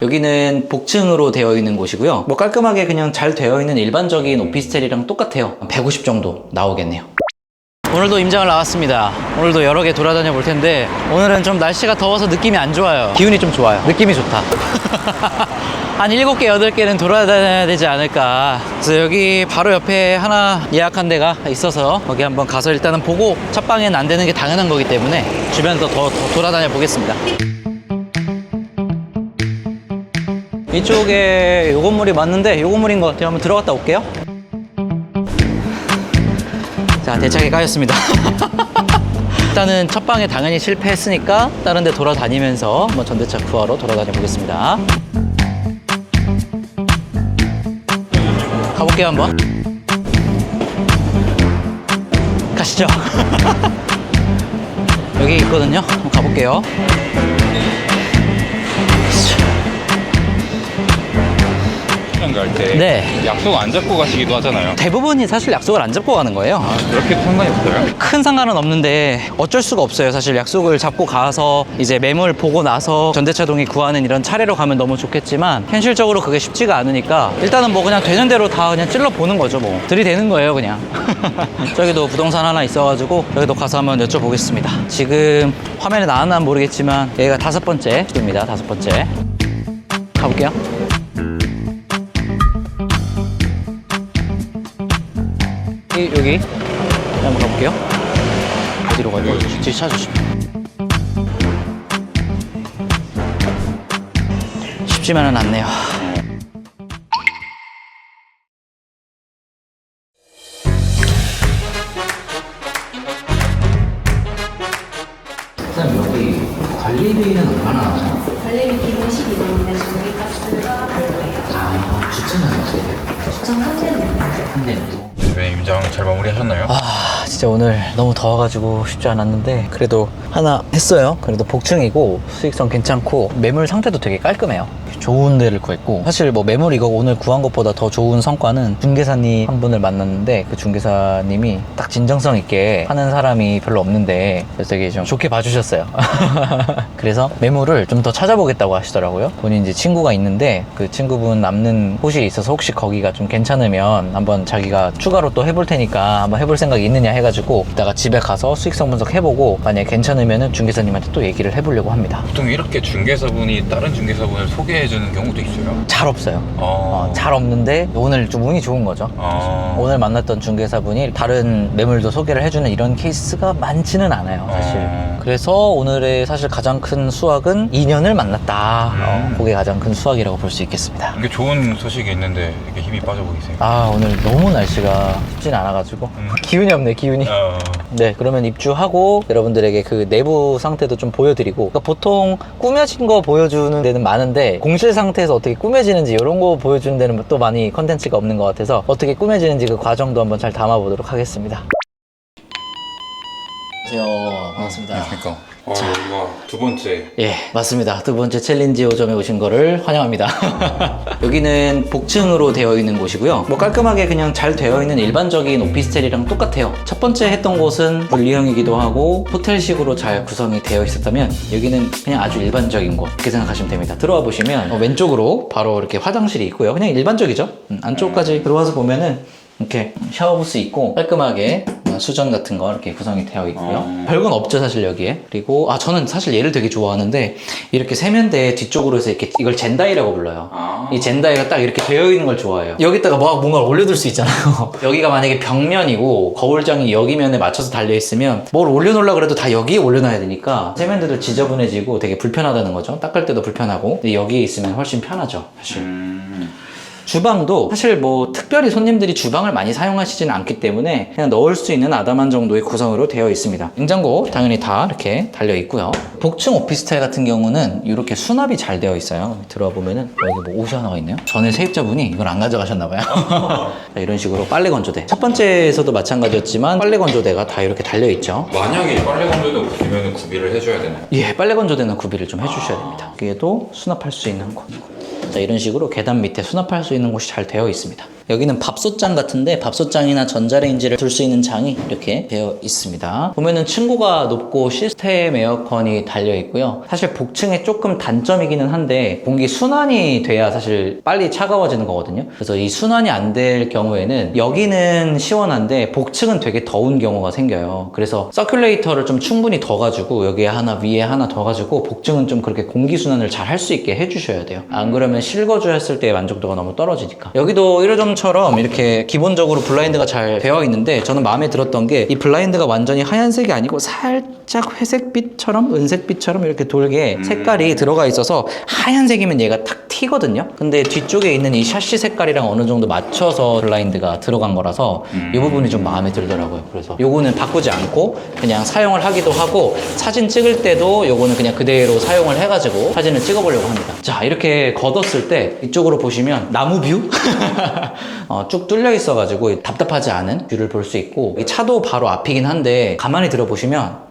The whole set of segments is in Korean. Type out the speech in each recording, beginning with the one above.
여기는 복층으로 되어 있는 곳이고요. 뭐 깔끔하게 그냥 잘 되어 있는 일반적인 오피스텔이랑 똑같아요. 150 정도 나오겠네요. 오늘도 임장을 나왔습니다. 오늘도 여러 개 돌아다녀 볼 텐데 오늘은 좀 날씨가 더워서 느낌이 안 좋아요. 기운이 좀 좋아요. 느낌이 좋다. 한 7개, 8개는 돌아다녀야 되지 않을까. 그래서 여기 바로 옆에 하나 예약한 데가 있어서 거기 한번 가서 일단은 보고 첫 방에는 안 되는 게 당연한 거기 때문에 주변에서 더 돌아다녀 보겠습니다. 이쪽에 요 건물이 맞는데 요 건물인 것 같아요. 한번 들어갔다 올게요. 자, 대차게 까였습니다. 일단은 첫 방에 당연히 실패했으니까 다른 데 돌아다니면서 한번 전대차 구하러 돌아다녀 보겠습니다. 가볼게요, 한번. 가시죠. 여기 있거든요. 한번 가볼게요. 갈 때 네. 약속 안 잡고 가시기도 하잖아요. 대부분이 사실 약속을 안 잡고 가는 거예요. 그렇게 상관이 없어요? 큰 상관은 없는데 어쩔 수가 없어요. 사실 약속을 잡고 가서 이제 매물 보고 나서 전대차동이 구하는 이런 차례로 가면 너무 좋겠지만 현실적으로 그게 쉽지가 않으니까 일단은 뭐 그냥 되는 대로 다 그냥 찔러 보는 거죠. 뭐 들이대는 거예요, 그냥. 저기도 부동산 하나 있어가지고 여기도 가서 한번 여쭤보겠습니다. 지금 화면에 나왔나 모르겠지만 여기가 5번째 시도입니다. 5번째. 가볼게요. 여기 한번 가볼게요. 어디로 가요? 뒤 찾아주시면. 쉽지만은 않네요. 일단 여기 관리비는 얼마나 나와요? 관리비 기본 12만원인데 전기가스가 별도예요. 아, 주차는 어떻게 돼요? 주청 3대는 한 대도. 네, 임장 잘 마무리하셨나요? 아, 진짜 오늘 너무 더워가지고 쉽지 않았는데 그래도 하나 했어요. 그래도 복층이고 수익성 괜찮고 매물 상태도 되게 깔끔해요. 좋은 데를 구했고 사실 뭐 매물 이거 오늘 구한 것보다 더 좋은 성과는 중개사님 한 분을 만났는데 그 중개사님이 딱 진정성 있게 하는 사람이 별로 없는데 그래서 되게 좀 좋게 봐주셨어요. 그래서 매물을 좀 더 찾아보겠다고 하시더라고요. 본인 이제 친구가 있는데 그 친구분 남는 곳이 있어서 혹시 거기가 좀 괜찮으면 한번 자기가 추가로 또 해볼 테니까 한번 해볼 생각이 있느냐 해가지고 이따가 집에 가서 수익성 분석 해보고 만약에 괜찮으면은 중개사님한테 또 얘기를 해보려고 합니다. 보통 이렇게 중개사분이 다른 중개사분을 소개해주는 경우도 있어요? 잘 없어요. 잘 없는데 오늘 좀 운이 좋은 거죠. 오늘 만났던 중개사분이 다른 매물도 소개를 해주는 이런 케이스가 많지는 않아요, 사실. 그래서 오늘의 사실 가장 큰 수확은 2년을 만났다. 그게 가장 큰 수확이라고 볼 수 있겠습니다. 이게 좋은 소식이 있는데 이렇게 힘이 빠져 보이세요? 아, 오늘 너무 날씨가 쉽진 않아가지고 기운이 없네, 기운이. 네, 그러면 입주하고 여러분들에게 그 내부 상태도 좀 보여드리고, 그러니까 보통 꾸며진 거 보여주는 데는 많은데 공실 상태에서 어떻게 꾸며지는지 이런 거 보여주는 데는 또 많이 컨텐츠가 없는 것 같아서 어떻게 꾸며지는지 그 과정도 한번 잘 담아보도록 하겠습니다. 안녕하세요. 반갑습니다. 안녕하십니까. 여기가 두 번째. 예, 맞습니다. 두 번째 챌린지 5점에 오신 거를 환영합니다. 여기는 복층으로 되어 있는 곳이고요. 뭐 깔끔하게 그냥 잘 되어 있는 일반적인 오피스텔이랑 똑같아요. 첫 번째 했던 곳은 분리형이기도 하고 호텔식으로 잘 구성이 되어 있었다면 여기는 그냥 아주 일반적인 곳 이렇게 생각하시면 됩니다. 들어와 보시면 왼쪽으로 바로 이렇게 화장실이 있고요. 그냥 일반적이죠. 안쪽까지 들어와서 보면은 이렇게 샤워부스 있고 깔끔하게 수전 같은 거 이렇게 구성이 되어 있고요. 별건 없죠, 사실 여기에. 그리고 저는 사실 얘를 되게 좋아하는데 이렇게 세면대 뒤쪽으로 해서 이렇게 이걸 젠다이라고 불러요. 이 젠다이가 딱 이렇게 되어 있는 걸 좋아해요. 여기다가 막 뭔가 올려둘 수 있잖아요. 여기가 만약에 벽면이고 거울장이 여기 면에 맞춰서 달려 있으면 뭘 올려놓으려고 그래도 다 여기에 올려놔야 되니까 세면대도 지저분해지고 되게 불편하다는 거죠. 닦을 때도 불편하고. 근데 여기에 있으면 훨씬 편하죠, 사실. 주방도 사실 뭐 특별히 손님들이 주방을 많이 사용하시지는 않기 때문에 그냥 넣을 수 있는 아담한 정도의 구성으로 되어 있습니다. 냉장고 당연히 다 이렇게 달려 있고요. 복층 오피스텔 같은 경우는 이렇게 수납이 잘 되어 있어요. 들어와 보면은 여기 뭐 옷이 하나가 있네요. 전에 세입자분이 이걸 안 가져가셨나봐요. 이런 식으로 빨래 건조대. 첫 번째에서도 마찬가지였지만 빨래 건조대가 다 이렇게 달려 있죠. 만약에 빨래 건조대 없으면 구비를 해줘야 되나요? 예, 빨래 건조대는 구비를 좀 해주셔야 됩니다. 여기에도 수납할 수 있는 곳. 자, 이런 식으로 계단 밑에 수납할 수 있는 곳이 잘 되어 있습니다. 여기는 밥솥장 같은데 밥솥장이나 전자레인지를 둘 수 있는 장이 이렇게 되어 있습니다. 보면은 층고가 높고 시스템 에어컨이 달려 있고요. 사실 복층에 조금 단점이기는 한데 공기 순환이 돼야 사실 빨리 차가워지는 거거든요. 그래서 이 순환이 안 될 경우에는 여기는 시원한데 복층은 되게 더운 경우가 생겨요. 그래서 서큘레이터를 좀 충분히 더 가지고 여기에 하나 위에 하나 더 가지고 복층은 좀 그렇게 공기 순환을 잘 할 수 있게 해주셔야 돼요. 안 그러면 실거주 했을 때의 만족도가 너무 떨어지니까. 여기도 1호점처럼 이렇게 기본적으로 블라인드가 잘 되어 있는데 저는 마음에 들었던 게 이 블라인드가 완전히 하얀색이 아니고 살짝 회색빛처럼 은색빛처럼 이렇게 돌게 색깔이 들어가 있어서 하얀색이면 얘가 탁 튀거든요. 근데 뒤쪽에 있는 이 샤시 색깔이랑 어느 정도 맞춰서 블라인드가 들어간 거라서 이 부분이 좀 마음에 들더라고요. 그래서 요거는 바꾸지 않고 그냥 사용을 하기도 하고 사진 찍을 때도 요거는 그냥 그대로 사용을 해가지고 사진을 찍어보려고 합니다. 자, 이렇게 걷었을 때 이쪽으로 보시면 나무 뷰? 쭉 뚫려 있어가지고 답답하지 않은 뷰를 볼 수 있고 이 차도 바로 앞이긴 한데 가만히 들어보시면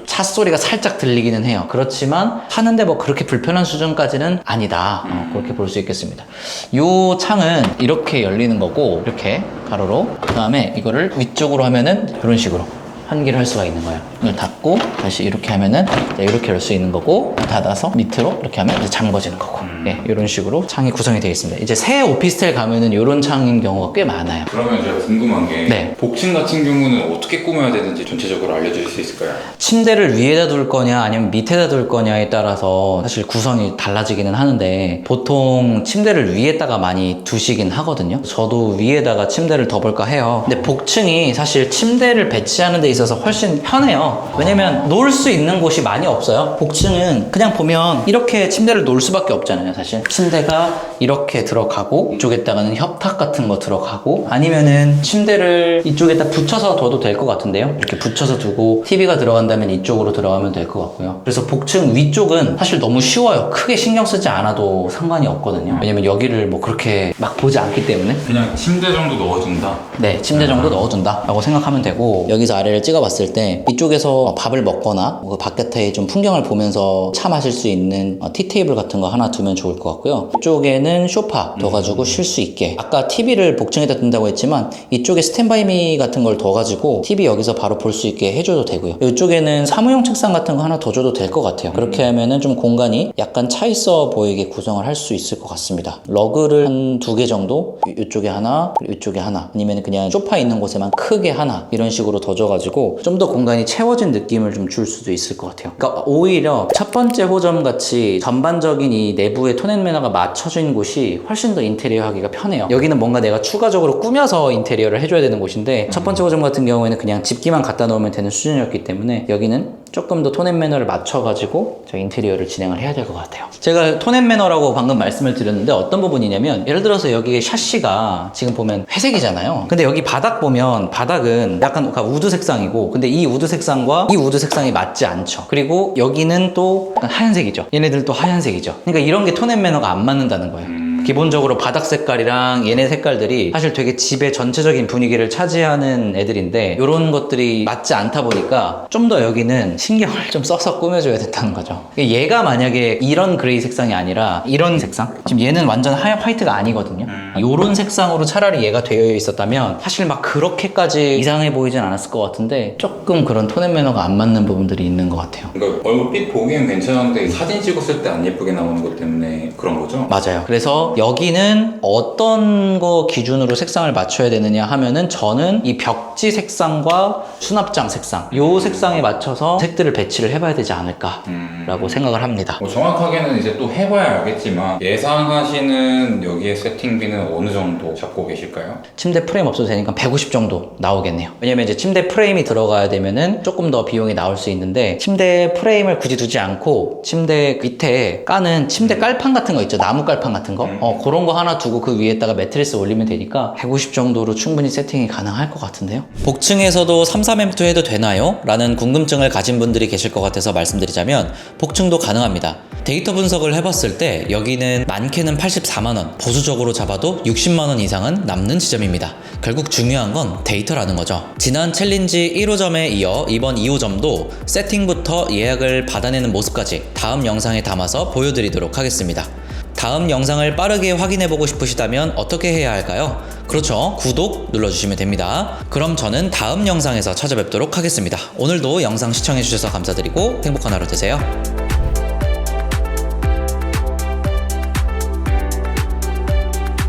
차 소리가 살짝 들리기는 해요. 그렇지만 하는데 뭐 그렇게 불편한 수준까지는 아니다. 그렇게 볼 수 있겠습니다. 이 창은 이렇게 열리는 거고 이렇게 가로로 그 다음에 이거를 위쪽으로 하면은 이런 식으로 환기를 할 수가 있는 거예요. 이걸 닫고 다시 이렇게 하면은 이렇게 열 수 있는 거고 닫아서 밑으로 이렇게 하면 이제 잠궈지는 거고 예, 이런 식으로 창이 구성이 되어 있습니다. 이제 새 오피스텔 가면은 이런 창인 경우가 꽤 많아요. 그러면 제가 궁금한 게 네. 복층 같은 경우는 어떻게 꾸며야 되는지 전체적으로 알려주실 수 있을까요? 침대를 위에다 둘 거냐 아니면 밑에다 둘 거냐에 따라서 사실 구성이 달라지기는 하는데 보통 침대를 위에다가 많이 두시긴 하거든요. 저도 위에다가 침대를 둬볼까 해요. 근데 복층이 사실 침대를 배치하는 데 있어서 훨씬 편해요. 왜냐면 놓을 수 있는 곳이 많이 없어요. 복층은 그냥 보면 이렇게 침대를 놓을 수밖에 없잖아요. 사실 침대가 이렇게 들어가고 이쪽에다가는 협탁 같은 거 들어가고 아니면은 침대를 이쪽에다 붙여서 둬도 될 것 같은데요. 이렇게 붙여서 두고 TV가 들어간다면 이쪽으로 들어가면 될 것 같고요. 그래서 복층 위쪽은 사실 너무 쉬워요. 크게 신경 쓰지 않아도 상관이 없거든요. 왜냐면 여기를 뭐 그렇게 막 보지 않기 때문에 그냥 침대 정도 넣어준다? 네, 침대 정도 넣어준다 라고 생각하면 되고 여기서 아래를 찍어봤을 때 이쪽에서 밥을 먹거나 그 바깥에 좀 풍경을 보면서 차 마실 수 있는 티테이블 같은 거 하나 두면 좋을 것 같고요. 이쪽에는 소파 둬가지고 쉴 수 있게 아까 TV를 복층에다 둔다고 했지만 이쪽에 스탠바이미 같은 걸 둬가지고 TV 여기서 바로 볼 수 있게 해줘도 되고요. 이쪽에는 사무용 책상 같은 거 하나 더 줘도 될 것 같아요. 그렇게 하면은 좀 공간이 약간 차 있어 보이게 구성을 할 수 있을 것 같습니다. 러그를 한 2개 정도 이쪽에 하나 그리고 이쪽에 하나 아니면 그냥 소파 있는 곳에만 크게 하나 이런 식으로 더 줘가지고 좀 더 공간이 채워진 느낌을 좀 줄 수도 있을 것 같아요. 그러니까 오히려 첫 번째 호점 같이 전반적인 이 내부의 톤 앤 매너가 맞춰진 곳이 훨씬 더 인테리어 하기가 편해요. 여기는 뭔가 내가 추가적으로 꾸며서 인테리어를 해줘야 되는 곳인데 첫 번째 호점 같은 경우에는 그냥 집기만 갖다 놓으면 되는 수준이었기 때문에 여기는 조금 더 톤 앤 매너를 맞춰가지고 저 인테리어를 진행을 해야 될 것 같아요. 제가 톤 앤 매너라고 방금 말씀을 드렸는데 어떤 부분이냐면 예를 들어서 여기 샤시가 지금 보면 회색이잖아요. 근데 여기 바닥 보면 바닥은 약간 우드 색상이고 근데 이 우드 색상과 이 우드 색상이 맞지 않죠. 그리고 여기는 또 약간 하얀색이죠. 얘네들 또 하얀색이죠. 그러니까 이런 게 톤 앤 매너가 안 맞는다는 거예요. 기본적으로 바닥 색깔이랑 얘네 색깔들이 사실 되게 집의 전체적인 분위기를 차지하는 애들인데 이런 것들이 맞지 않다 보니까 좀 더 여기는 신경을 좀 써서 꾸며줘야 된다는 거죠. 얘가 만약에 이런 그레이 색상이 아니라 이런 색상? 지금 얘는 완전 하얀 화이트가 아니거든요. 이런 색상으로 차라리 얘가 되어 있었다면 사실 막 그렇게까지 이상해 보이진 않았을 것 같은데 조금 그런 톤 앤 매너가 안 맞는 부분들이 있는 것 같아요. 그러니까 얼핏 보기엔 괜찮은데 사진 찍었을 때 안 예쁘게 나오는 것 때문에 그런 거죠? 맞아요. 그래서 여기는 어떤 거 기준으로 색상을 맞춰야 되느냐 하면은 저는 이 벽지 색상과 수납장 색상 요 색상에 맞춰서 색들을 배치를 해봐야 되지 않을까 라고 생각을 합니다. 뭐 정확하게는 이제 또 해봐야 알겠지만 예상하시는 여기에 세팅비는 어느 정도 잡고 계실까요? 침대 프레임 없어도 되니까 150 정도 나오겠네요. 왜냐면 이제 침대 프레임이 들어가야 되면은 조금 더 비용이 나올 수 있는데 침대 프레임을 굳이 두지 않고 침대 밑에 까는 침대 깔판 같은 거 있죠. 나무 깔판 같은 거 그런 거 하나 두고 그 위에다가 매트리스 올리면 되니까 150 정도로 충분히 세팅이 가능할 것 같은데요. 복층에서도 33M 해도 되나요? 라는 궁금증을 가진 분들이 계실 것 같아서 말씀드리자면 복층도 가능합니다. 데이터 분석을 해봤을 때 여기는 많게는 84만원, 보수적으로 잡아도 60만원 이상은 남는 지점입니다. 결국 중요한 건 데이터라는 거죠. 지난 챌린지 1호점에 이어 이번 2호점도 세팅부터 예약을 받아내는 모습까지 다음 영상에 담아서 보여드리도록 하겠습니다. 다음 영상을 빠르게 확인해보고 싶으시다면 어떻게 해야 할까요? 그렇죠. 구독 눌러주시면 됩니다. 그럼 저는 다음 영상에서 찾아뵙도록 하겠습니다. 오늘도 영상 시청해주셔서 감사드리고 행복한 하루 되세요.